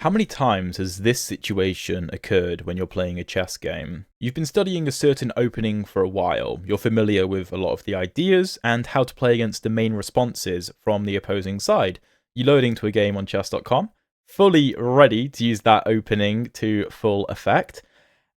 How many times has this situation occurred when you're playing a chess game? You've been studying a certain opening for a while, you're familiar with a lot of the ideas and how to play against the main responses from the opposing side. You load into a game on chess.com, fully ready to use that opening to full effect,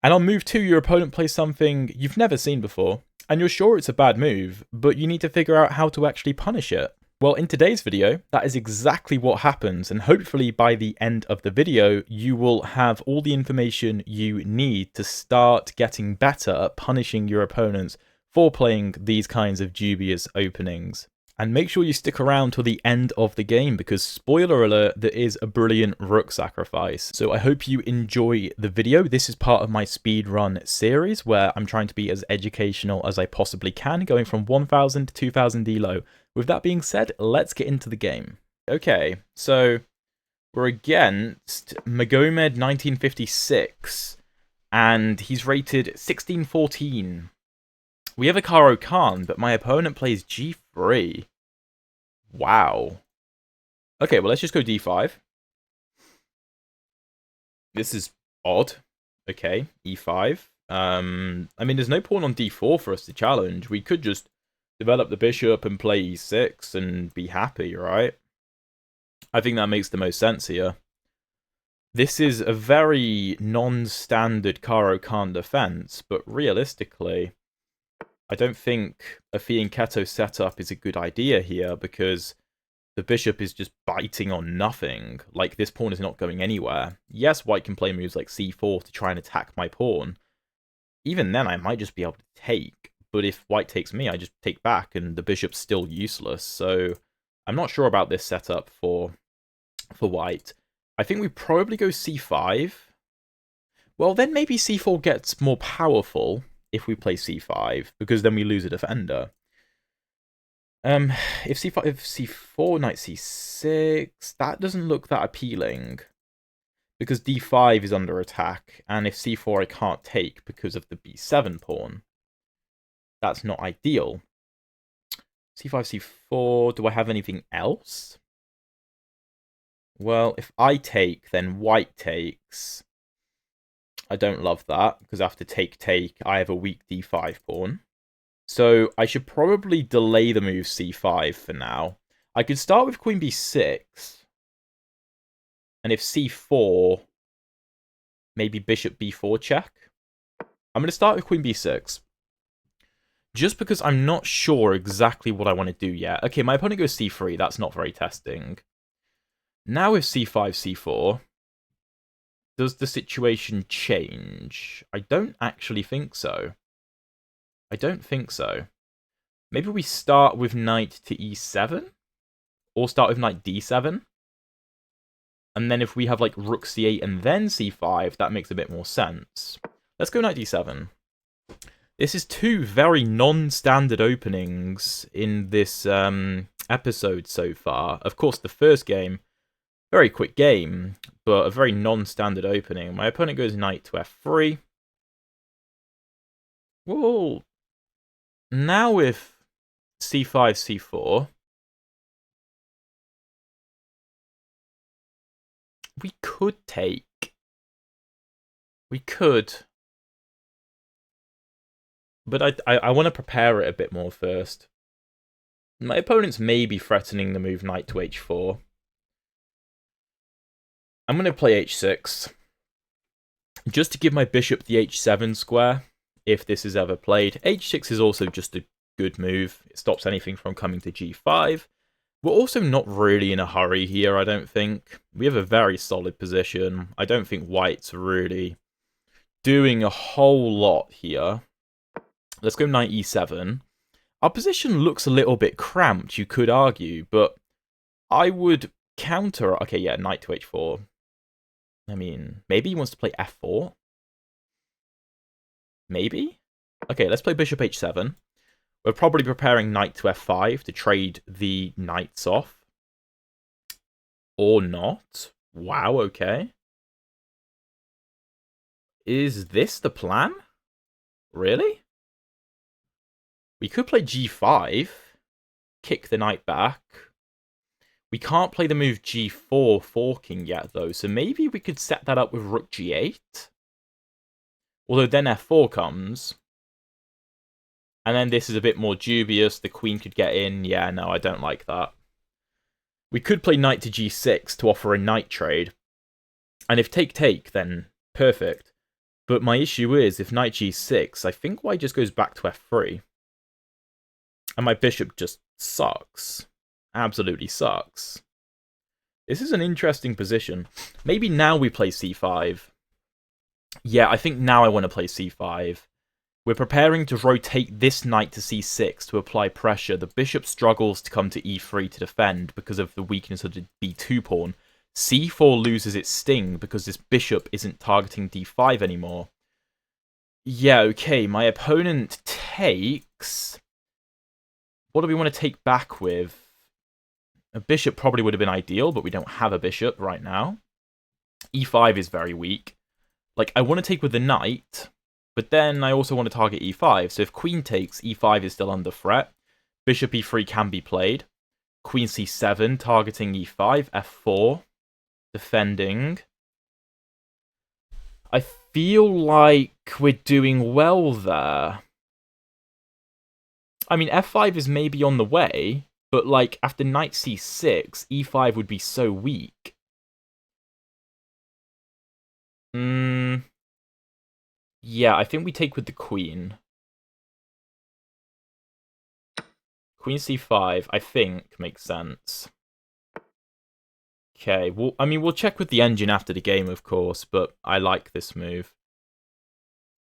and on move 2 your opponent plays something you've never seen before, and you're sure it's a bad move, but you need to figure out how to actually punish it. Well, in today's video, that is exactly what happens, and hopefully by the end of the video, you will have all the information you need to start getting better at punishing your opponents for playing these kinds of dubious openings. And make sure you stick around till the end of the game, because spoiler alert, there is a brilliant rook sacrifice. So I hope you enjoy the video. This is part of my speedrun series where I'm trying to be as educational as I possibly can, going from 1000 to 2000 elo. With that being said, let's get into the game. Okay, so we're against Magomed 1956, and he's rated 1614. We have a Caro Kann, but my opponent plays g3. Wow. Okay, well, let's just go d5. This is odd. Okay, e5. I mean, there's no pawn on d4 for us to challenge. We could just develop the bishop and play e6 and be happy, right? I think that makes the most sense here. This is a very non-standard Caro Kann defense, but realistically, I don't think a fianchetto setup is a good idea here because the bishop is just biting on nothing. Like, this pawn is not going anywhere. Yes, white can play moves like c4 to try and attack my pawn. Even then, I might just be able to take. But if white takes me, I just take back and the bishop's still useless. So I'm not sure about this setup for white. I think we probably go c5. Well, then maybe c4 gets more powerful if we play c5, because then we lose a defender. If c4, knight c6, that doesn't look that appealing, because d5 is under attack, and if c4 I can't take because of the b7 pawn. That's not ideal. c5, c4, do I have anything else? Well, if I take, then white takes. I don't love that, because after take, I have a weak d5 pawn. So I should probably delay the move c5 for now. I could start with queen b6. And if c4, maybe bishop b4 check. I'm going to start with queen b6. Just because I'm not sure exactly what I want to do yet. Okay, my opponent goes c3. That's not very testing. Now with c5, c4, does the situation change? I don't actually think so. I don't think so. Maybe we start with knight to e7? Or start with knight d7? And then if we have like rook c8 and then c5, that makes a bit more sense. Let's go knight d7. This is two very non-standard openings in this episode so far. Of course, the first game, very quick game, but a very non-standard opening. My opponent goes knight to f3. Whoa. Now with c5, c4, we could take. We could. But I want to prepare it a bit more first. My opponent's maybe threatening the move knight to h4. I'm going to play h6. Just to give my bishop the h7 square, if this is ever played. h6 is also just a good move. It stops anything from coming to g5. We're also not really in a hurry here, I don't think. We have a very solid position. I don't think white's really doing a whole lot here. Let's go knight e7. Our position looks a little bit cramped, you could argue, but I would counter... Okay, yeah, knight to h4. I mean, maybe he wants to play f4? Maybe? Okay, let's play bishop h7. We're probably preparing knight to f5 to trade the knights off. Or not. Wow, okay. Is this the plan? Really? We could play g5, kick the knight back. We can't play the move g4 forking yet, though, so maybe we could set that up with rook g8. Although then f4 comes. And then this is a bit more dubious. The queen could get in. Yeah, no, I don't like that. We could play knight to g6 to offer a knight trade. And if take, then perfect. But my issue is, if knight g6, I think white just goes back to f3. And my bishop just sucks. Absolutely sucks. This is an interesting position. Maybe now we play c5. Yeah, I think now I want to play c5. We're preparing to rotate this knight to c6 to apply pressure. The bishop struggles to come to e3 to defend because of the weakness of the b2 pawn. c4 loses its sting because this bishop isn't targeting d5 anymore. Yeah, okay, my opponent takes... What do we want to take back with? A bishop probably would have been ideal, but we don't have a bishop right now. e5 is very weak. Like, I want to take with the knight, but then I also want to target e5. So if queen takes, e5 is still under threat. Bishop e3 can be played. Queen c7, targeting e5. f4, defending. I feel like we're doing well there. I mean, f5 is maybe on the way, but like after knight c6, e5 would be so weak. Yeah, I think we take with the queen. Queen c5, I think, makes sense. Okay, well, I mean, we'll check with the engine after the game, of course, but I like this move.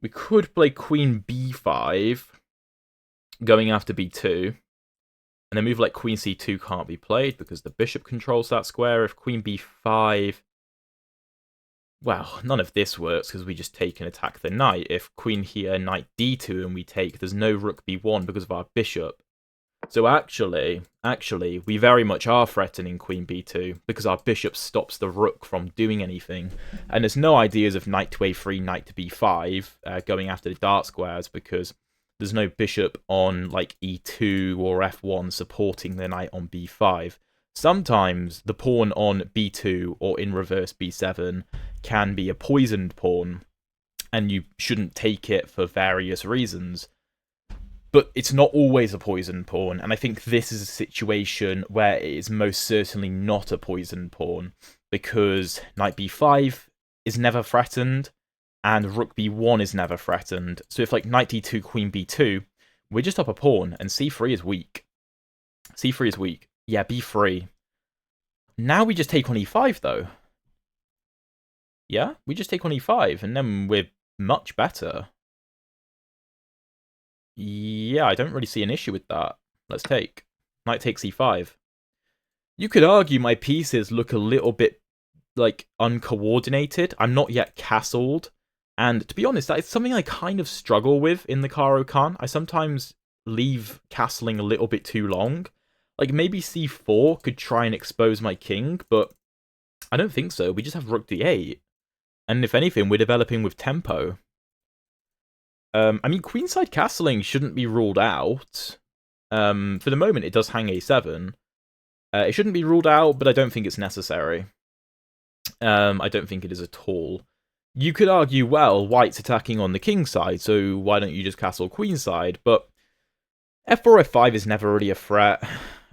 We could play queen b5, going after b2. And a move like queen c2 can't be played because the bishop controls that square. If queen b5... Well, none of this works because we just take and attack the knight. If queen here, knight d2 and we take, there's no rook b1 because of our bishop. So actually, we very much are threatening queen b2 because our bishop stops the rook from doing anything. And there's no ideas of knight to a3, knight to b5 going after the dart squares because there's no bishop on like e2 or f1 supporting the knight on b5. Sometimes the pawn on b2 or in reverse b7 can be a poisoned pawn, and you shouldn't take it for various reasons. But it's not always a poisoned pawn, and I think this is a situation where it is most certainly not a poisoned pawn, because knight b5 is never threatened, and rook b1 is never threatened. So if like knight d2, queen b2, we're just up a pawn, and c3 is weak. c3 is weak. Yeah, b3. Now we just take on e5, though. Yeah, we just take on e5, and then we're much better. Yeah, I don't really see an issue with that. Let's take. Knight takes e5. You could argue my pieces look a little bit, like, uncoordinated. I'm not yet castled. And to be honest, that is something I kind of struggle with in the Caro Kann. I sometimes leave castling a little bit too long. Like, maybe c4 could try and expose my king, but I don't think so. We just have rook d8. And if anything, we're developing with tempo. I mean, queenside castling shouldn't be ruled out. For the moment, it does hang a7. It shouldn't be ruled out, but I don't think it's necessary. I don't think it is at all. You could argue, well, white's attacking on the king side, so why don't you just castle queenside? But f4, f5 is never really a threat,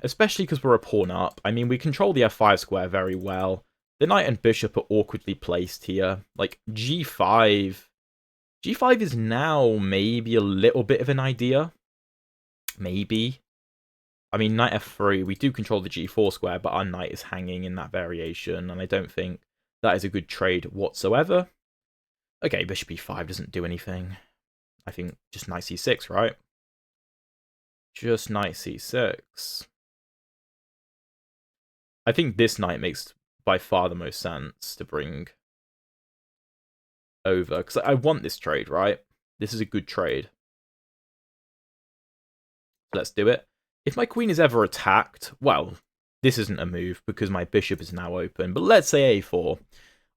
especially because we're a pawn up. I mean, we control the f5 square very well. The knight and bishop are awkwardly placed here. Like, g5... g5 is now maybe a little bit of an idea. Maybe. I mean, knight f3, we do control the g4 square, but our knight is hanging in that variation, and I don't think that is a good trade whatsoever. Okay, bishop e5 doesn't do anything. I think just knight c6, right? Just knight c6. I think this knight makes by far the most sense to bring over, because I want this trade, right? This is a good trade. Let's do it. If my queen is ever attacked, well, this isn't a move because my bishop is now open, but let's say a4.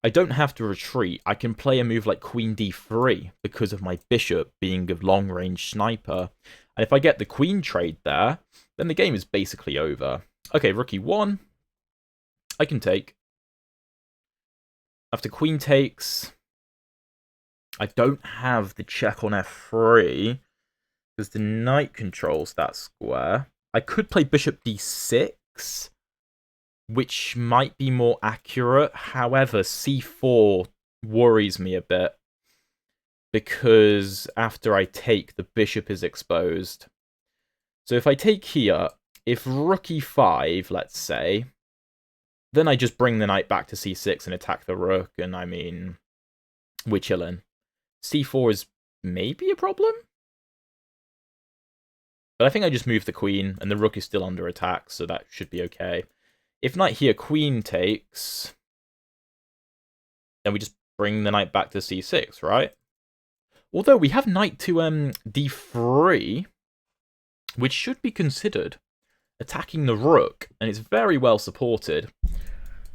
I don't have to retreat. I can play a move like queen d3 because of my bishop being a long-range sniper. And if I get the queen trade there, then the game is basically over. Okay, rook e1. I can take. After queen takes, I don't have the check on f3 because the knight controls that square. I could play bishop d6, which might be more accurate. However, c4 worries me a bit because after I take, the bishop is exposed. So if I take here, if rook e5, let's say, then I just bring the knight back to c6 and attack the rook, and I mean, we're chilling. c4 is maybe a problem? But I think I just move the queen, and the rook is still under attack, so that should be okay. If knight here, queen takes, then we just bring the knight back to c6, right? Although we have knight to d3, which should be considered, attacking the rook, and it's very well supported.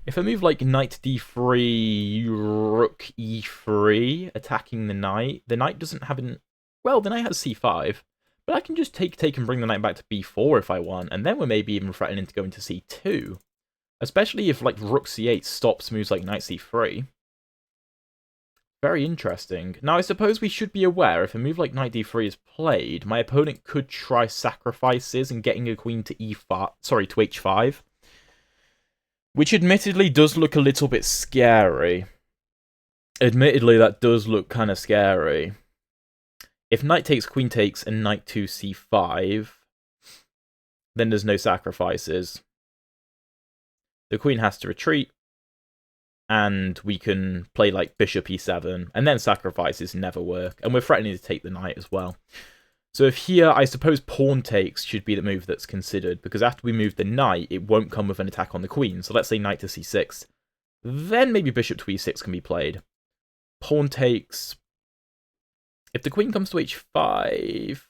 If I move like knight d3, rook e3, attacking the knight doesn't have an... Well, the knight has c5, but I can just take and bring the knight back to b4 if I want, and then we're maybe even threatening to go into c2. Especially if like rook c8 stops moves like knight c3. Very interesting. Now, I suppose we should be aware if a move like knight d3 is played, my opponent could try sacrifices and getting a queen to e5, sorry, to h5. Which admittedly does look a little bit scary. Admittedly, that does look kind of scary. If knight takes, queen takes, and knight to c5, then there's no sacrifices. The queen has to retreat, and we can play like bishop e7, and then sacrifices never work, and we're threatening to take the knight as well. So if here, I suppose pawn takes should be the move that's considered, because after we move the knight, it won't come with an attack on the queen. So let's say knight to c6. Then maybe bishop to e6 can be played. Pawn takes. If the queen comes to h5, it's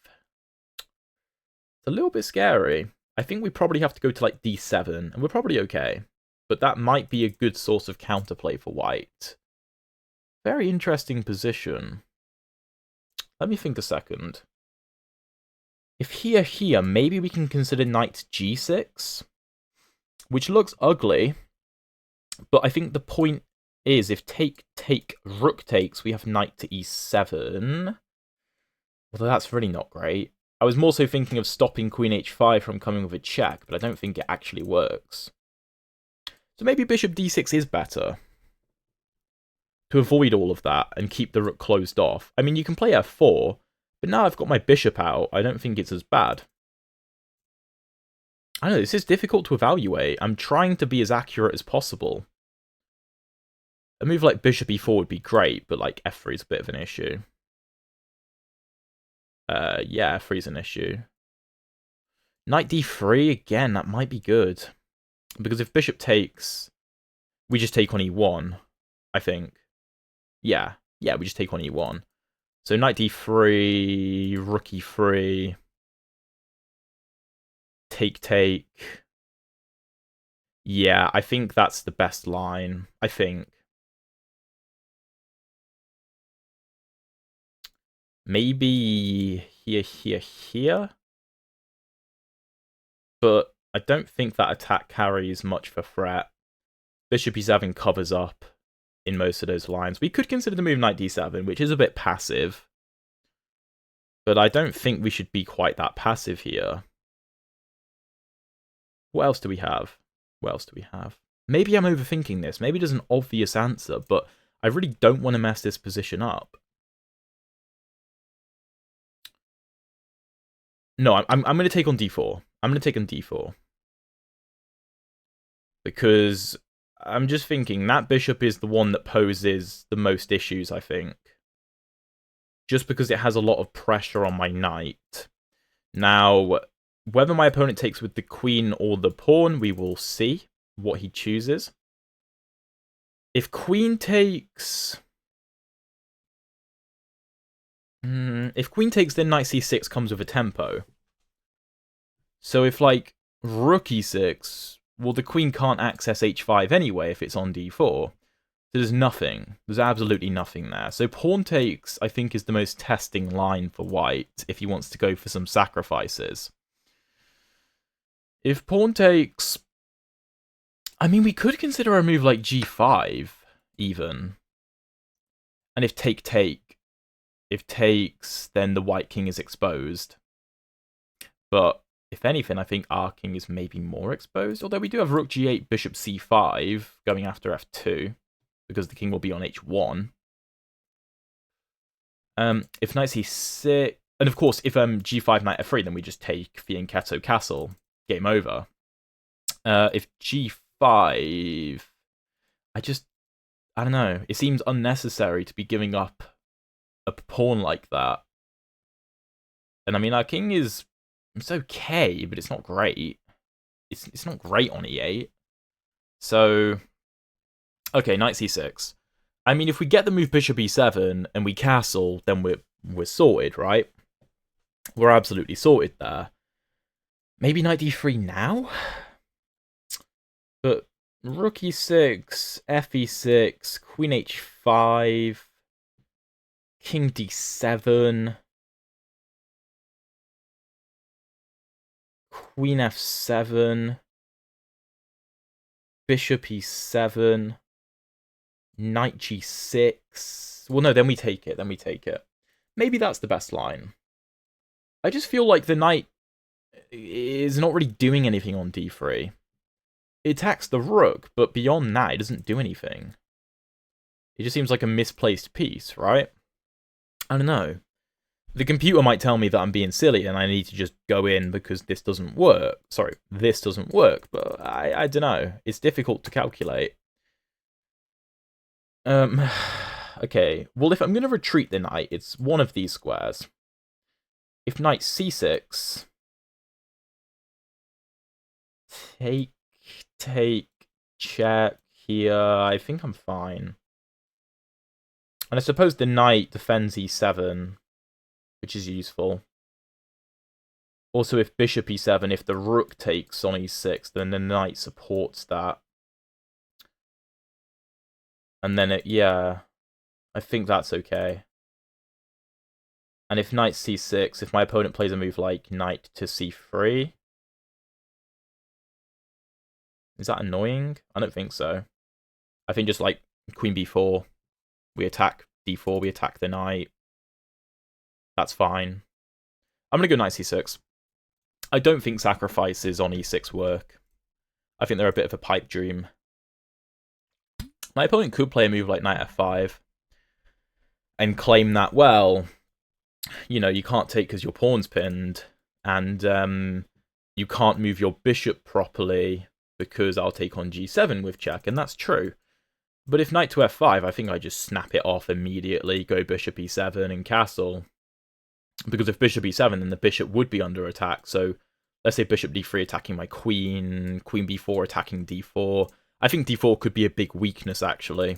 a little bit scary. I think we probably have to go to like d7, and we're probably okay. But that might be a good source of counterplay for white. Very interesting position. Let me think a second. If here, maybe we can consider knight g6, which looks ugly, but I think the point is if take, rook takes, we have knight to e7, although that's really not great. I was more so thinking of stopping queen h5 from coming with a check, but I don't think it actually works. So maybe bishop d6 is better to avoid all of that and keep the rook closed off. I mean, you can play f4, but now I've got my bishop out, I don't think it's as bad. I know, this is difficult to evaluate. I'm trying to be as accurate as possible. A move like bishop e4 would be great, but like f3 is a bit of an issue. Yeah, f3 is an issue. Knight d3, again, that might be good. Because if bishop takes, we just take on e1, I think. Yeah, we just take on e1. So knight d3, rook e3, take. Yeah, I think that's the best line, I think. Maybe here. But I don't think that attack carries much for threat. Bishop e7 covers up in most of those lines. We could consider the move knight d7, which is a bit passive. But I don't think we should be quite that passive here. What else do we have? Maybe I'm overthinking this. Maybe there's an obvious answer, but I really don't want to mess this position up. No, I'm going to take on d4. I'm going to take on d4. Because I'm just thinking that bishop is the one that poses the most issues, I think. Just because it has a lot of pressure on my knight. Now, whether my opponent takes with the queen or the pawn, we will see what he chooses. If queen takes... if queen takes, then knight c6 comes with a tempo. So if, like, rook e6... Well, the queen can't access h5 anyway if it's on d4. So there's nothing. There's absolutely nothing there. So pawn takes, I think, is the most testing line for white if he wants to go for some sacrifices. If pawn takes... I mean, we could consider a move like g5, even. And if if takes, then the white king is exposed. But if anything, I think our king is maybe more exposed. Although we do have rook g8, bishop c5 going after f2, because the king will be on h1. If knight c6, and of course, if g5 knight f3, then we just take fianchetto castle, game over. If g5, I don't know. It seems unnecessary to be giving up a pawn like that. And I mean, our king it's okay, but it's not great. It's not great on e8. So, okay, knight c6. I mean, if we get the move bishop e7 and we castle, then we're sorted, right? We're absolutely sorted there. Maybe knight d3 now? But rook e6, f e6, queen h5, king d7, queen f7, bishop e7, knight g6. Well, no, then we take it. Maybe that's the best line. I just feel like the knight is not really doing anything on d3. It attacks the rook, but beyond that, it doesn't do anything. It just seems like a misplaced piece, right? I don't know. The computer might tell me that I'm being silly and I need to just go in because this doesn't work. Sorry, this doesn't work, but I don't know. It's difficult to calculate. Okay. Well, if I'm going to retreat the knight, it's one of these squares. If knight c6, take, check here. I think I'm fine. And I suppose the knight defends e7, which is useful. Also, if bishop e7, if the rook takes on e6, then the knight supports that. And then yeah, I think that's okay. And if knight c6, if my opponent plays a move like knight to c3, is that annoying? I don't think so. I think just like queen b4, we attack d4, we attack the knight. That's fine. I'm going to go knight c6. I don't think sacrifices on e6 work. I think they're a bit of a pipe dream. My opponent could play a move like knight f5 and claim that, well, you know, you can't take because your pawn's pinned, and you can't move your bishop properly because I'll take on g7 with check, and that's true. But if knight to f5, I think I just snap it off immediately, go bishop e7 and castle. Because if bishop e7, then the bishop would be under attack. So let's say bishop d3 attacking my queen, queen b4 attacking d4. I think d4 could be a big weakness, actually.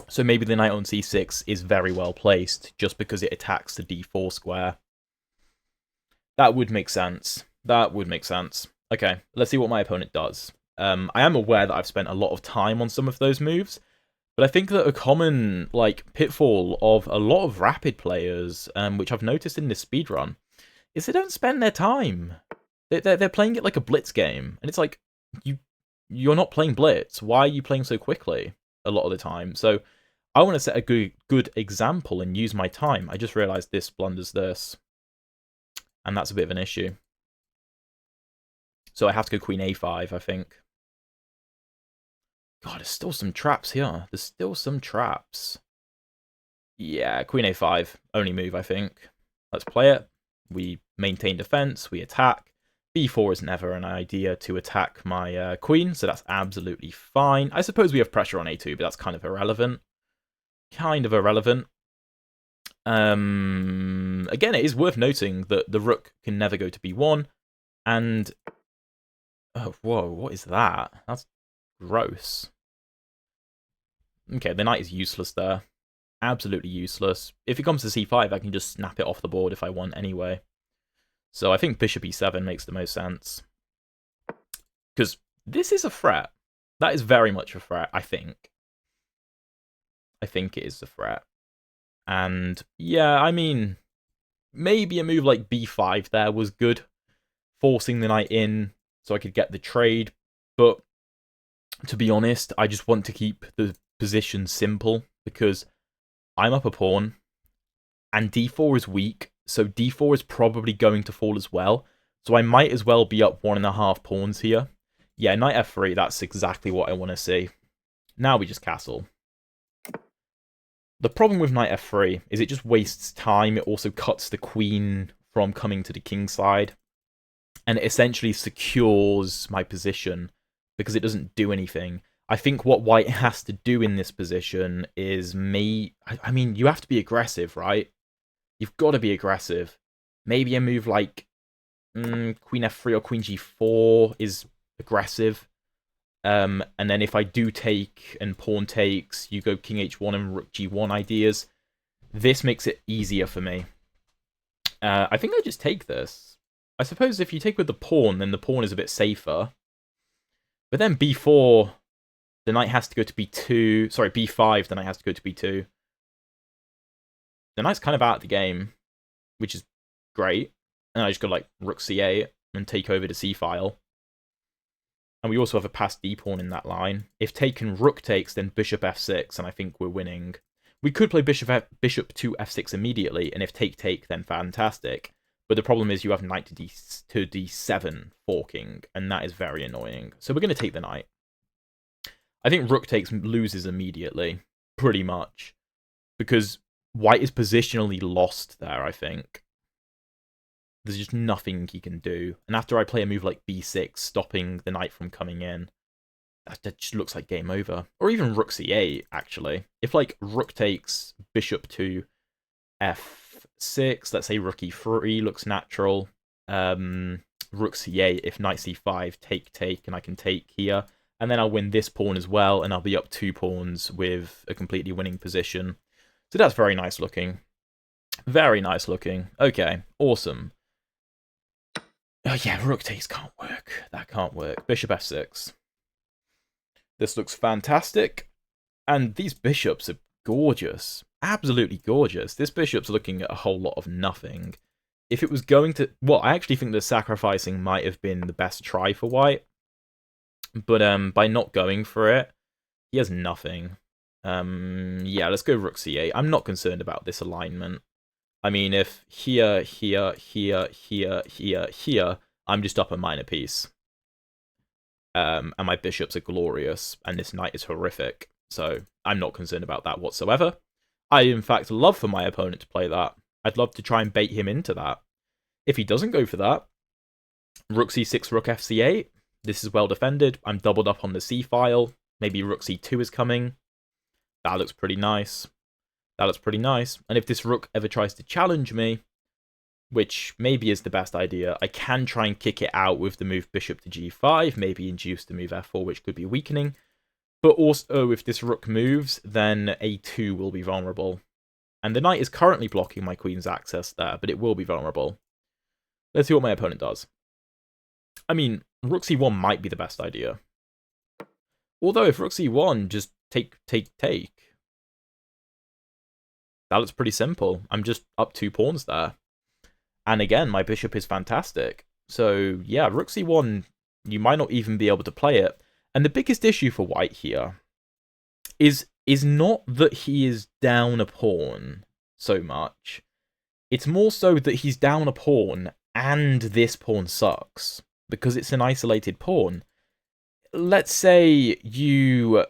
So maybe the knight on c6 is very well placed, just because it attacks the d4 square. That would make sense. Okay, let's see what my opponent does. I am aware that I've spent a lot of time on some of those moves, but I think that a common pitfall of a lot of rapid players, which I've noticed in this speedrun, is they don't spend their time. They're playing it like a blitz game, and it's like, you're not playing blitz. Why are you playing so quickly a lot of the time? So I want to set a good example and use my time. I just realized this blunders this, and that's a bit of an issue. So I have to go queen a5, I think. God, there's still some traps here. Yeah, queen a5. Only move, I think. Let's play it. We maintain defense. We attack. b4 is never an idea to attack my queen, so that's absolutely fine. I suppose we have pressure on a2, but that's kind of irrelevant. Again, it is worth noting that the rook can never go to b1, and... Oh, whoa, what is that? That's gross. Okay, the knight is useless there. Absolutely useless. If it comes to c5, I can just snap it off the board if I want anyway. So I think bishop e7 makes the most sense. Because this is a threat. That is very much a threat, I think. I think it is a threat. And yeah, I mean, maybe a move like b5 there was good. Forcing the knight in so I could get the trade. But To be honest, I just want to keep the position simple because I'm up a pawn and d4 is weak, so d4 is probably going to fall as well. So I might as well be up 1.5 pawns here. Yeah, knight f3, that's exactly what I want to see. Now we just castle. The problem with knight f3 is it just wastes time. It also cuts the queen from coming to the king side. And it essentially secures my position because it doesn't do anything. I think what white has to do in this position is I mean, you have to be aggressive, right? You've got to be aggressive. Maybe a move like queen f3 or queen g4 is aggressive. And then if I do take and pawn takes, you go king h1 and rook g1 ideas. This makes it easier for me. I think I just take this. I suppose if you take with the pawn, then the pawn is a bit safer. But then b4, the knight has to go to b2. Sorry, b5, the knight has to go to b2. The knight's kind of out of the game, which is great. And I just go like rook c8 and take over the c file. And we also have a passed d pawn in that line. If taken rook takes, then bishop f6, and I think we're winning. We could play bishop to f6 immediately, and if take, then fantastic. But the problem is you have knight to d7 forking, and that is very annoying. So we're going to take the knight. I think rook takes loses immediately, pretty much. Because white is positionally lost there, I think. There's just nothing he can do. And after I play a move like b6, stopping the knight from coming in, that just looks like game over. Or even rook c8, actually. If, like, rook takes bishop to f6, let's say rook e3 looks natural. Rook c8, if knight c5, take, and I can take here. And then I'll win this pawn as well, and I'll be up 2 pawns with a completely winning position. So that's very nice looking. Very nice looking. Okay, awesome. Oh yeah, rook takes can't work. That can't work. Bishop f6. This looks fantastic. And these bishops are gorgeous. Absolutely gorgeous. This bishop's looking at a whole lot of nothing. If it was going to... Well, I actually think the sacrificing might have been the best try for white. But by not going for it, he has nothing. Yeah, let's go rook c8. I'm not concerned about this alignment. I mean, if here, I'm just up a minor piece. And my bishops are glorious, and this knight is horrific. So I'm not concerned about that whatsoever. I, in fact, love for my opponent to play that. I'd love to try and bait him into that. If he doesn't go for that, rook c6, rook fc8. This is well defended. I'm doubled up on the c file. Maybe rook c2 is coming. That looks pretty nice. That looks pretty nice. And if this rook ever tries to challenge me, which maybe is the best idea, I can try and kick it out with the move bishop to g5, maybe induce the move f4, which could be weakening. But also, if this rook moves, then a2 will be vulnerable. And the knight is currently blocking my queen's access there, but it will be vulnerable. Let's see what my opponent does. I mean, rook c1 might be the best idea. Although, if rook c1, just take. That looks pretty simple. I'm just up 2 pawns there. And again, my bishop is fantastic. So, yeah, rook c1, you might not even be able to play it. And the biggest issue for white here is not that he is down a pawn so much. It's more so that he's down a pawn and this pawn sucks. Because it's an isolated pawn. Let's say you...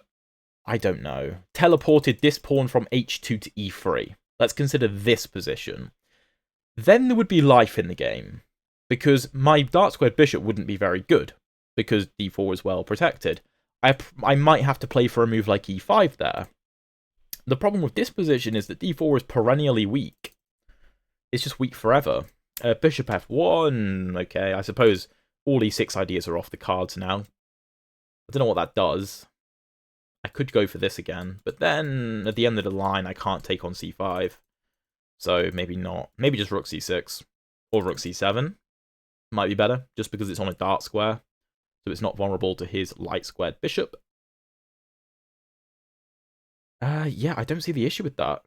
I don't know, teleported this pawn from h2 to e3. Let's consider this position. Then there would be life in the game, because my dark squared bishop wouldn't be very good, because d4 is well protected. I might have to play for a move like e5 there. The problem with this position is that d4 is perennially weak. It's just weak forever. Bishop f1, okay, I suppose all e6 ideas are off the cards now. I don't know what that does. I could go for this again, but then at the end of the line, I can't take on c5. So maybe not. Maybe just rook c6 or rook c7 might be better, just because it's on a dark square, so it's not vulnerable to his light squared bishop. Yeah, I don't see the issue with that.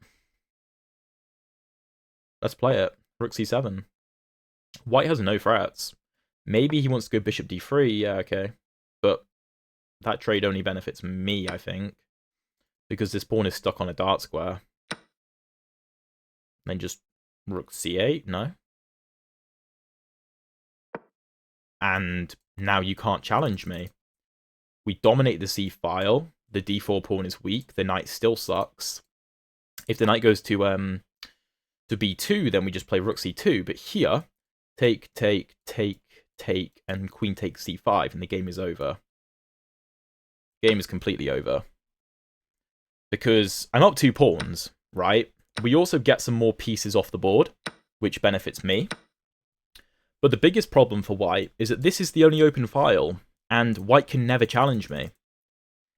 Let's play it. Rook c7. White has no threats. Maybe he wants to go bishop d3, yeah, okay. But that trade only benefits me, I think, because this pawn is stuck on a dart square. Then just rook c8, no? And now you can't challenge me. We dominate the c-file. The d4 pawn is weak. The knight still sucks. If the knight goes to b2, then we just play rook c2. But here, take, and queen takes c5, and the game is over. Game is completely over. Because I'm up 2 pawns, right? We also get some more pieces off the board, which benefits me. But the biggest problem for white is that this is the only open file, and white can never challenge me.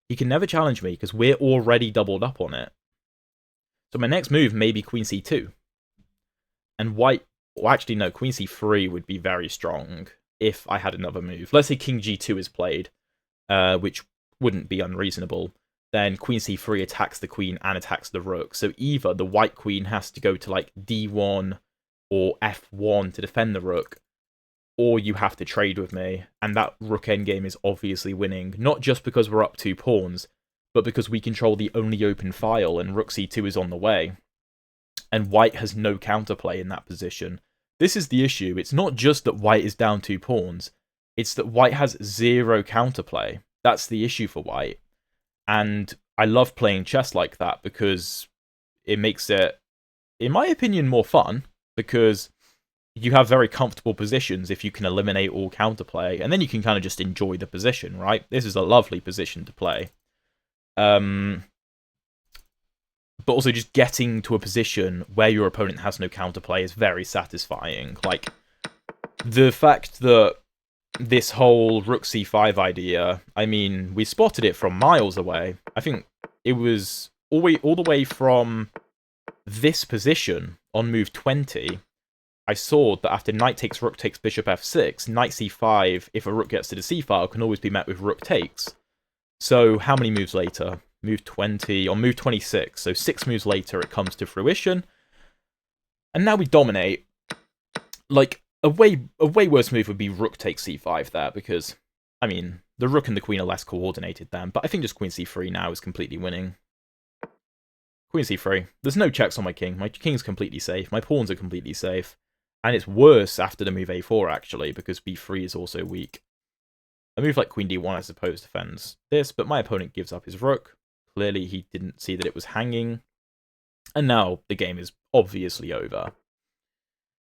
He can never challenge me because we're already doubled up on it. So my next move may be queen c2. And white, well actually no, queen c3 would be very strong if I had another move. Let's say king g2 is played, which wouldn't be unreasonable. Then queen c3 attacks the queen and attacks the rook. So either the white queen has to go to like d1 or f1 to defend the rook, or you have to trade with me, and that rook endgame is obviously winning, not just because we're up 2 pawns, but because we control the only open file and rook c2 is on the way. And white has no counterplay in that position. This is the issue. It's not just that white is down 2 pawns, it's that white has 0 counterplay. That's the issue for white. And I love playing chess like that because it makes it, in my opinion, more fun, because you have very comfortable positions if you can eliminate all counterplay, and then you can kind of just enjoy the position, right? This is a lovely position to play. But also just getting to a position where your opponent has no counterplay is very satisfying. Like, the fact that this whole rook c5 idea, I mean, we spotted it from miles away. I think it was all the way from this position on move 20. I saw that after knight takes rook takes bishop f6, knight c5, if a rook gets to the c-file, can always be met with rook takes. So how many moves later? Move 20, on move 26. So 6 moves later it comes to fruition. And now we dominate. Like, a way worse move would be rook takes c5 there, because, I mean, the rook and the queen are less coordinated then, but I think just queen c3 now is completely winning. Queen c3. There's no checks on my king. My king's completely safe. My pawns are completely safe. And it's worse after the move a4, actually, because b3 is also weak. A move like queen d1, I suppose, defends this, but my opponent gives up his rook. Clearly, he didn't see that it was hanging. And now the game is obviously over.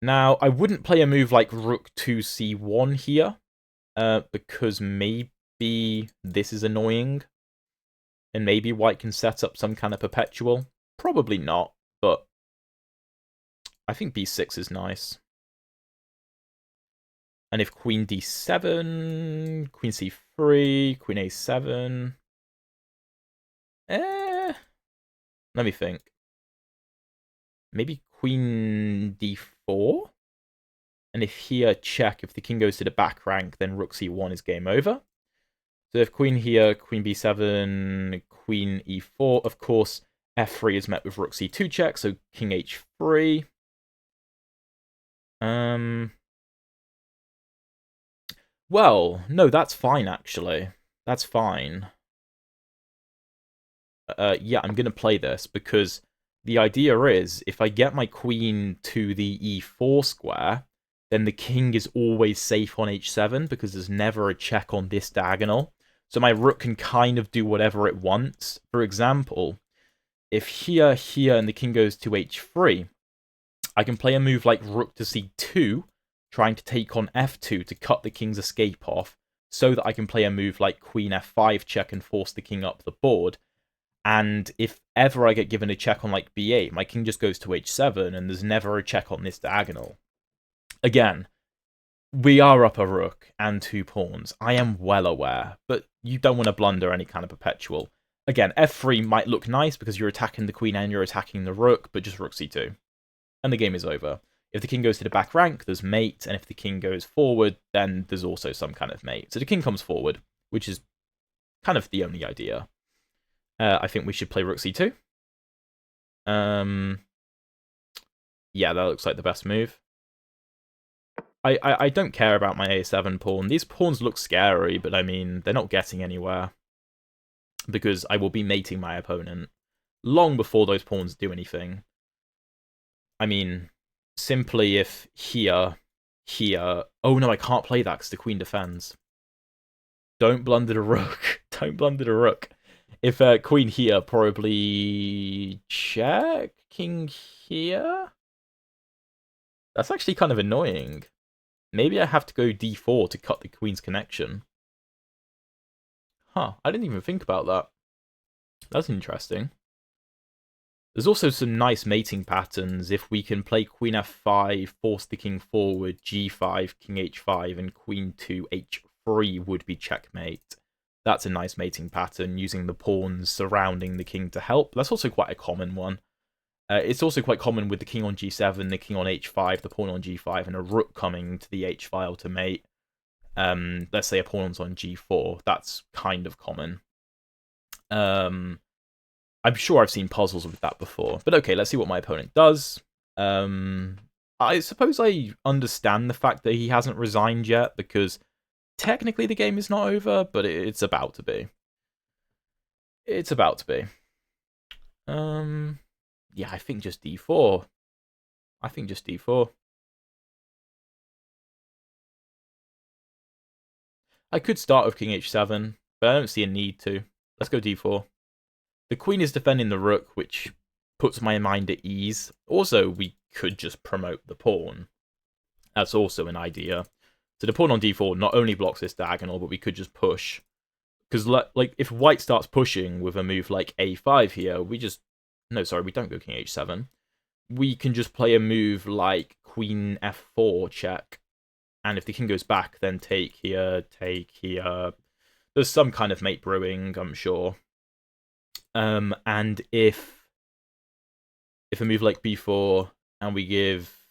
Now, I wouldn't play a move like rook to c1 here, because maybe this is annoying. And maybe white can set up some kind of perpetual. Probably not, but I think b6 is nice. And if queen d7, queen c3, queen a7... let me think. Maybe queen d4? And if here, check, if the king goes to the back rank, then rook c1 is game over. So if queen here, queen b7, queen e4, of course, f3 is met with rook c2 check, so king h3. Well, no, that's fine, actually. That's fine. Yeah, I'm going to play this, because the idea is, if I get my queen to the e4 square, then the king is always safe on h7, because there's never a check on this diagonal. So my rook can kind of do whatever it wants. For example, if here, and the king goes to h3, I can play a move like rook to c2, trying to take on f2 to cut the king's escape off, so that I can play a move like queen f5 check and force the king up the board. And if ever I get given a check on like b8, my king just goes to h7, and there's never a check on this diagonal. Again, we are up a rook and 2 pawns. I am well aware, but you don't want to blunder any kind of perpetual. Again, f3 might look nice because you're attacking the queen and you're attacking the rook, but just rook c2. And the game is over. If the king goes to the back rank, there's mate, and if the king goes forward, then there's also some kind of mate. So the king comes forward, which is kind of the only idea. I think we should play rook c2. Yeah, that looks like the best move. I don't care about my a7 pawn. These pawns look scary, but I mean, they're not getting anywhere. Because I will be mating my opponent long before those pawns do anything. I mean, simply if here... Oh no, I can't play that because the queen defends. Don't blunder the rook. Don't blunder the rook. If queen here, probably check. King here? That's actually kind of annoying. Maybe I have to go d4 to cut the queen's connection. Huh, I didn't even think about that. That's interesting. There's also some nice mating patterns if we can play queen f5, force the king forward, g5, king h5, and queen to h3 would be checkmate. That's a nice mating pattern, using the pawns surrounding the king to help. That's also quite a common one. It's also quite common with the king on g7, the king on h5, the pawn on g5, and a rook coming to the h-file to mate. Let's say a pawn's on g4. That's kind of common. I'm sure I've seen puzzles with that before. But okay, let's see what my opponent does. I suppose I understand the fact that he hasn't resigned yet, because technically the game is not over, but it's about to be. It's about to be. Yeah, I think just d4. I think just d4. I could start with king h7, but I don't see a need to. Let's go d4. The queen is defending the rook, which puts my mind at ease. Also, we could just promote the pawn. That's also an idea. So the pawn on d4 not only blocks this diagonal, but we could just push. Because like if white starts pushing with a move like a5 here, we just... No, sorry, we don't go king h7. We can just play a move like queen f4 check. And if the king goes back, then take here, take here. There's some kind of mate brewing, I'm sure. And if a move like b4 and we give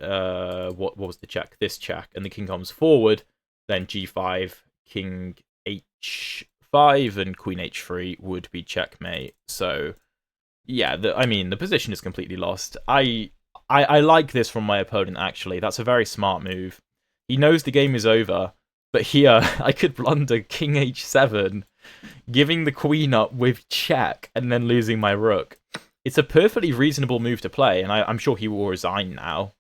what was the check? This check, and the king comes forward, then g5, king h5, and queen h3 would be checkmate. So yeah, I mean the position is completely lost. I like this from my opponent actually. That's a very smart move. He knows the game is over, but here I could blunder king h7. Giving the queen up with check and then losing my rook. It's a perfectly reasonable move to play, and I'm sure he will resign now.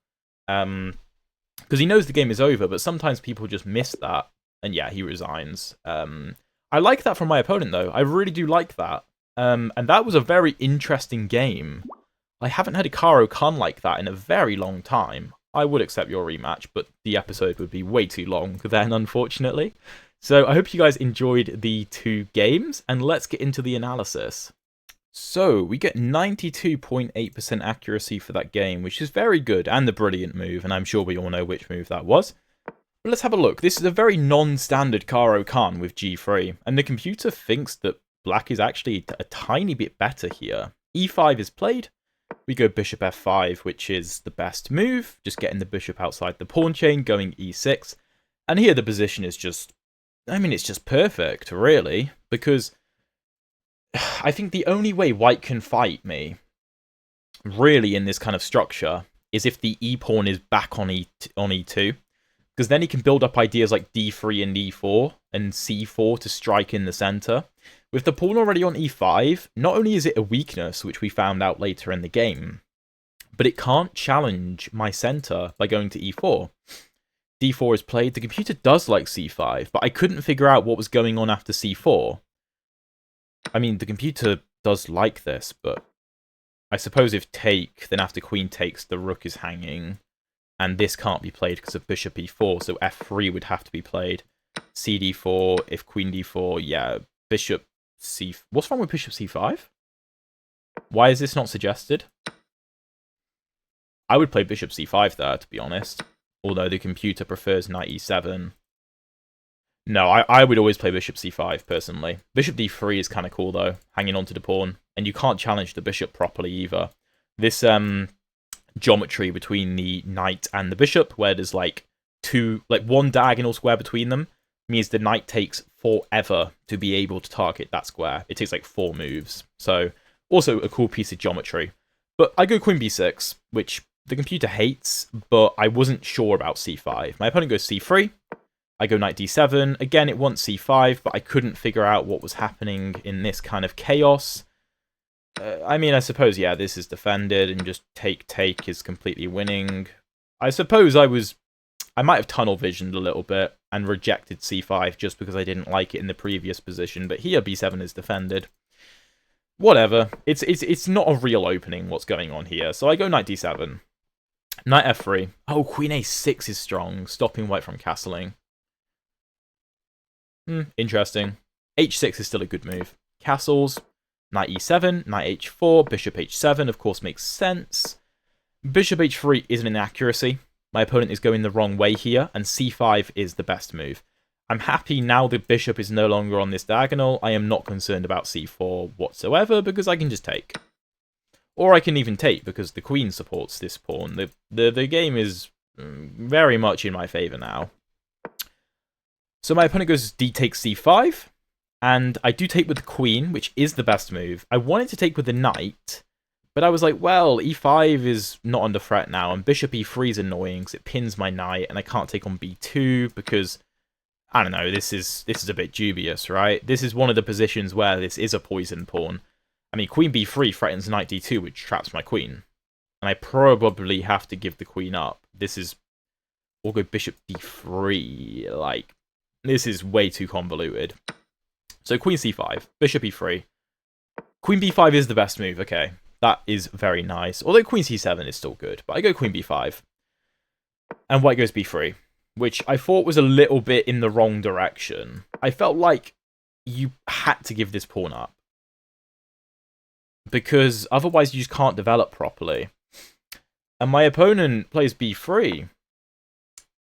Because he knows the game is over, but sometimes people just miss that. And yeah, he resigns. I like that from my opponent, though. I really do like that. And that was a very interesting game. I haven't had a Caro Kann like that in a very long time. I would accept your rematch, but the episode would be way too long then, unfortunately. So I hope you guys enjoyed the two games, and let's get into the analysis. So we get 92.8% accuracy for that game, which is very good, and a brilliant move, and I'm sure we all know which move that was. But let's have a look. This is a very non-standard Caro Kann with g3, and the computer thinks that black is actually a tiny bit better here. e5 is played. We go bishop f5, which is the best move, just getting the bishop outside the pawn chain, going e6. And here the position is just... I mean, it's just perfect, really, because I think the only way white can fight me, really, in this kind of structure, is if the e-pawn is back on e2, because then he can build up ideas like d3 and e4, and c4 to strike in the center. With the pawn already on e5, not only is it a weakness, which we found out later in the game, but it can't challenge my center by going to e4. d4 is played. The computer does like c5, but I couldn't figure out what was going on after c4. I mean, the computer does like this, but I suppose if take, then after queen takes, the rook is hanging, and this can't be played because of bishop e4, so f3 would have to be played. cd4, if queen d4, yeah, bishop c... What's wrong with bishop c5? Why is this not suggested? I would play bishop c5 there, to be honest. Although the computer prefers knight e7. No, I would always play bishop c5, personally. Bishop d3 is kind of cool, though, hanging onto the pawn. And you can't challenge the bishop properly, either. This geometry between the knight and the bishop, where there's, like, one diagonal square between them, means the knight takes forever to be able to target that square. It takes, like, 4 moves. So, also a cool piece of geometry. But I go queen b6, which... the computer hates, but I wasn't sure about c5. My opponent goes c3. I go knight d7. Again, it wants c5, but I couldn't figure out what was happening in this kind of chaos. I mean, I suppose, yeah, this is defended, and just take is completely winning. I suppose I might have tunnel visioned a little bit and rejected c5 just because I didn't like it in the previous position, but here b7 is defended. Whatever. It's not a real opening what's going on here. So I go knight d7. Knight f3. Oh, queen a6 is strong, stopping white from castling. Interesting. h6 is still a good move. Castles. Knight e7, knight h4, bishop h7, of course, makes sense. Bishop h3 is an inaccuracy. My opponent is going the wrong way here, and c5 is the best move. I'm happy now the bishop is no longer on this diagonal. I am not concerned about c4 whatsoever, because I can just take. Or I can even take, because the queen supports this pawn. The game is very much in my favour now. So my opponent goes d takes c5. And I do take with the queen, which is the best move. I wanted to take with the knight, but I was like, well, e5 is not under threat now, and bishop e3 is annoying because it pins my knight, and I can't take on b2 because, I don't know, this is a bit dubious, right? This is one of the positions where this is a poison pawn. I mean, queen b3 threatens knight d2, which traps my queen. And I probably have to give the queen up. Or go bishop d3, like, this is way too convoluted. So queen c5, bishop e3. Queen b5 is the best move, okay. That is very nice. Although queen c7 is still good, but I go queen b5. And white goes b3, which I thought was a little bit in the wrong direction. I felt like you had to give this pawn up, because otherwise you just can't develop properly. And my opponent plays b3.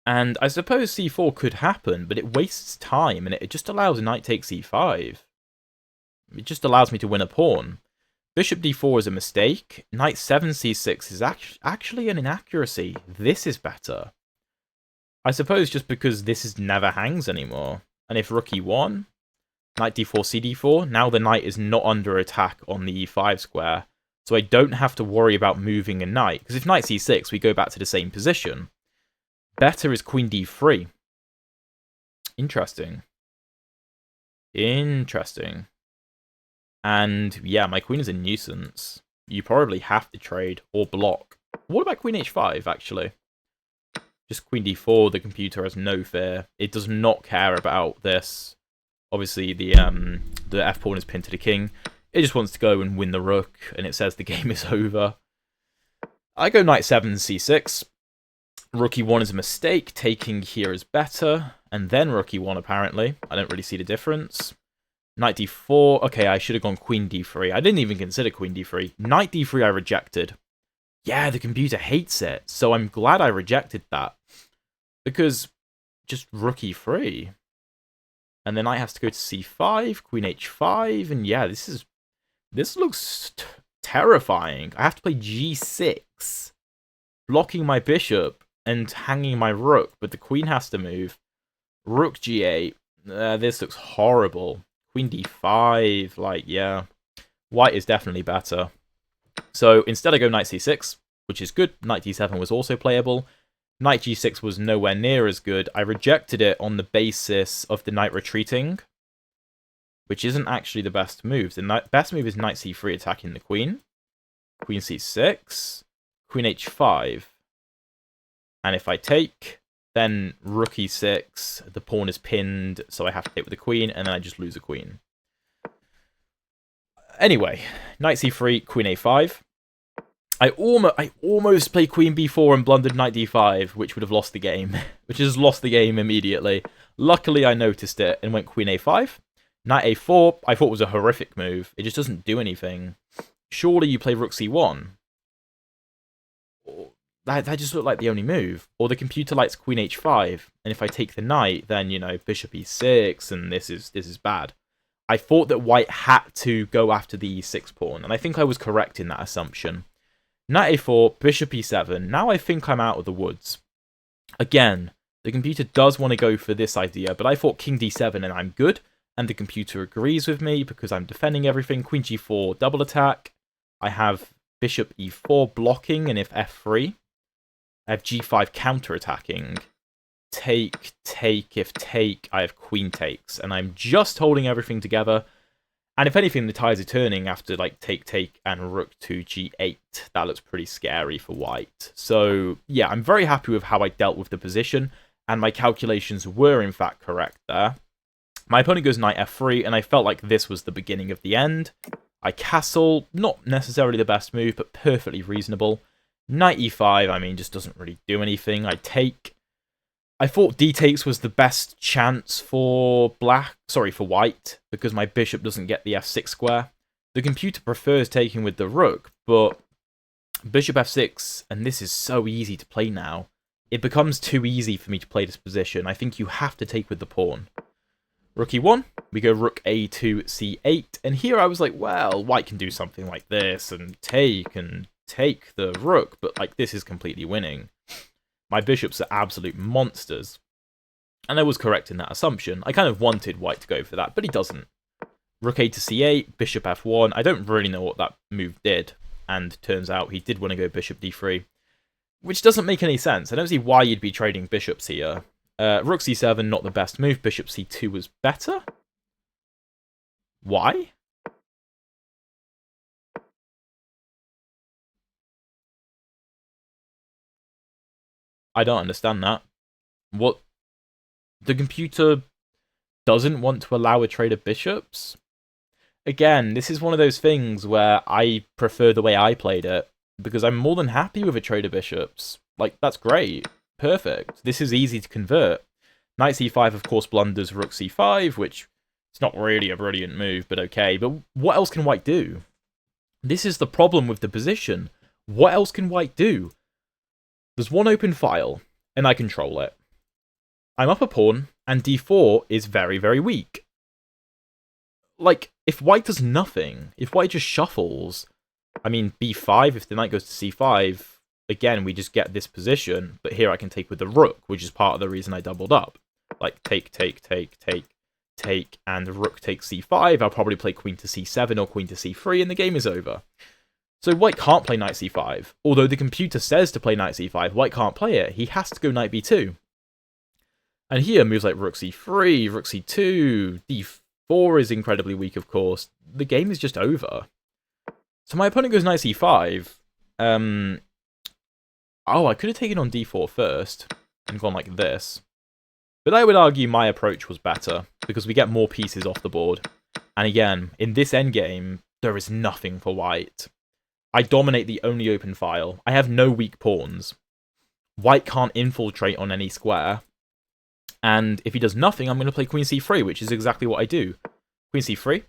And I suppose c4 could happen, but it wastes time, and it just allows knight takes e5. It just allows me to win a pawn. Bishop d4 is a mistake. Knight 7 c6 is actually an inaccuracy. This is better. I suppose just because this never hangs anymore. And if rook e1, knight d4 cd4, now the knight is not under attack on the e5 square. So I don't have to worry about moving a knight, because if knight c6, we go back to the same position. Better is queen d3. Interesting. Interesting. And yeah, my queen is a nuisance. You probably have to trade or block. What about queen h5, actually? Just queen d4, the computer has no fear. It does not care about this. Obviously, the f-pawn is pinned to the king. It just wants to go and win the rook, and it says the game is over. I go knight 7 c6. Rook e1 is a mistake. Taking here is better. And then rook e1, apparently. I don't really see the difference. Knight d4. Okay, I should have gone queen d3. I didn't even consider queen d3. Knight d3 I rejected. Yeah, the computer hates it. So I'm glad I rejected that. Because just rook e3. And then knight has to go to c5. Queen h5. And yeah, this looks terrifying. I have to play g6. Blocking my bishop and hanging my rook, but the queen has to move. Rook g8. This looks horrible. Queen d5. Like, yeah. White is definitely better. So instead I go knight c6, which is good. Knight d7 was also playable. Knight g6 was nowhere near as good. I rejected it on the basis of the knight retreating, which isn't actually the best move. The best move is knight c3 attacking the queen. Queen c6. Queen h5. And if I take, then rook e6, the pawn is pinned, so I have to take with the queen, and then I just lose a queen. Anyway, knight c3, queen a5. I almost played queen b4 and blundered knight d5, which would have lost the game. Which has lost the game immediately. Luckily, I noticed it and went queen a5. Knight a4, I thought was a horrific move. It just doesn't do anything. Surely you play rook c1. That just looked like the only move. Or the computer likes queen h5, and if I take the knight, then, you know, bishop e6, and this is bad. I thought that white had to go after the e6 pawn, and I think I was correct in that assumption. Knight a4, bishop e7. Now I think I'm out of the woods. Again, the computer does want to go for this idea, but I thought king d7 and I'm good, and the computer agrees with me because I'm defending everything. Queen g4, double attack. I have bishop e4 blocking, and if f3, I have g5 counter-attacking. Take, if take, I have queen takes. And I'm just holding everything together. And if anything, the tides are turning after, like, take, and rook to g8. That looks pretty scary for white. So, yeah, I'm very happy with how I dealt with the position. And my calculations were, in fact, correct there. My opponent goes knight f3, and I felt like this was the beginning of the end. I castle, not necessarily the best move, but perfectly reasonable. Knight e5, I mean, just doesn't really do anything. I take. I thought d takes was the best chance for white, because my bishop doesn't get the f6 square. The computer prefers taking with the rook, but bishop f6, and this is so easy to play now. It becomes too easy for me to play this position. I think you have to take with the pawn. Rook e1, we go rook a2, c8, and here I was like, well, white can do something like this, and take the rook, but like this is completely winning. My bishops are absolute monsters. And I was correct in that assumption. I kind of wanted white to go for that, but he doesn't. Rook a to c8, bishop f1. I don't really know what that move did. And turns out he did want to go bishop d3. Which doesn't make any sense. I don't see why you'd be trading bishops here. Rook c7, not the best move. Bishop c2 was better? Why? I don't understand that. What? The computer doesn't want to allow a trade of bishops? Again, this is one of those things where I prefer the way I played it, because I'm more than happy with a trade of bishops. Like, that's great. Perfect. This is easy to convert. Knight c5, of course, blunders rook c5, which is not really a brilliant move, but okay. But what else can white do? This is the problem with the position. What else can white do? There's one open file, and I control it. I'm up a pawn, and d4 is very, very weak. Like, if white does nothing, if white just shuffles, I mean, b5, if the knight goes to c5, again, we just get this position, but here I can take with the rook, which is part of the reason I doubled up. Like, take, and rook takes c5, I'll probably play queen to c7 or queen to c3, and the game is over. So white can't play knight c5. Although the computer says to play knight c5, white can't play it. He has to go knight b2. And here, moves like rook c3, rook c2, d4 is incredibly weak, of course. The game is just over. So my opponent goes knight c5. Oh, I could have taken on d4 first and gone like this. But I would argue my approach was better, because we get more pieces off the board. And again, in this endgame, there is nothing for white. I dominate the only open file. I have no weak pawns. White can't infiltrate on any square. And if he does nothing, I'm going to play queen c3, which is exactly what I do. Queen c3.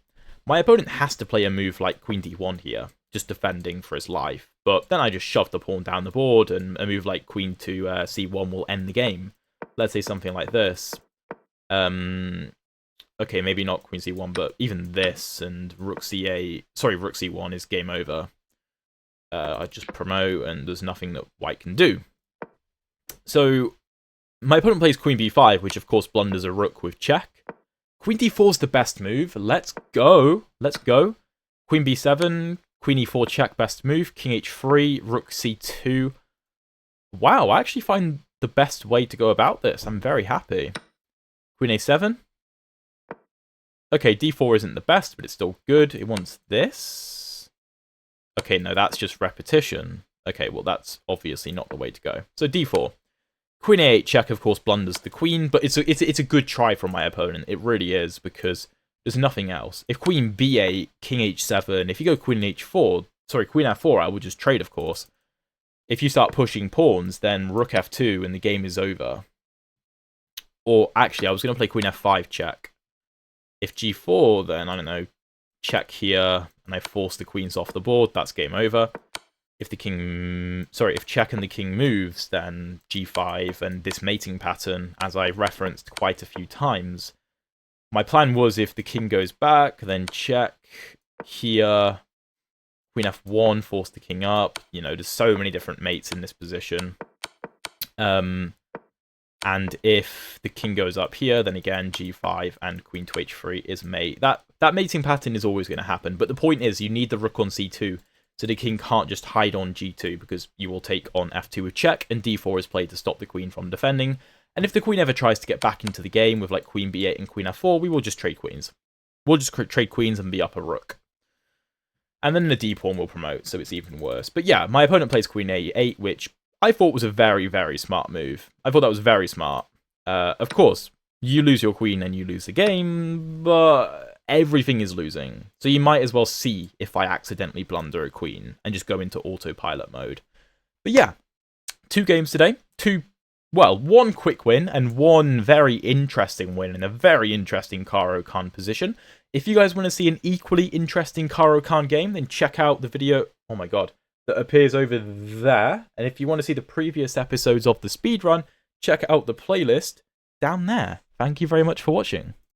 My opponent has to play a move like queen d1 here, just defending for his life. But then I just shove the pawn down the board, and a move like queen to c1 will end the game. Let's say something like this. Okay, maybe not queen c1, but even this, and rook c8... Sorry, rook c1 is game over. I just promote, and there's nothing that white can do. So, my opponent plays queen b5, which of course blunders a rook with check. Queen d4 is the best move. Let's go. Let's go. Queen b7, queen e4 check, best move. King h3, rook c2. Wow, I actually find the best way to go about this. I'm very happy. Queen a7. Okay, d4 isn't the best, but it's still good. It wants this. Okay, no, that's just repetition. Okay, well, that's obviously not the way to go. So d4. Queen a8 check, of course, blunders the queen, but it's a good try from my opponent. It really is, because there's nothing else. If queen b8, king h7, if you go queen h4, sorry, queen f4, I would just trade, of course. If you start pushing pawns, then rook f2, and the game is over. Or, actually, I was going to play queen f5 check. If g4, then, I don't know, check here, and I force the queens off the board, that's game over. If the king, sorry, if check and the king moves, then g5 and this mating pattern, as I referenced quite a few times. My plan was if the king goes back, then check here, queen f1, force the king up. You know, there's so many different mates in this position. And if the king goes up here, then again, g5 and queen to h3 is mate. That mating pattern is always going to happen, but the point is you need the rook on c2. So the king can't just hide on g2 because you will take on f2 with check, and d4 is played to stop the queen from defending. And if the queen ever tries to get back into the game with like queen b8 and queen f4, we will just trade queens. We'll just trade queens and be up a rook. And then the d pawn will promote, so it's even worse. But yeah, my opponent plays queen a8, which I thought was a very, very smart move. I thought that was very smart. Of course, you lose your queen and you lose the game, but everything is losing. So you might as well see if I accidentally blunder a queen and just go into autopilot mode. But yeah, 2 games today. One quick win and one very interesting win in a very interesting Caro Kann position. If you guys want to see an equally interesting Caro Kann game, then check out the video, oh my god, that appears over there. And if you want to see the previous episodes of the speedrun, check out the playlist down there. Thank you very much for watching.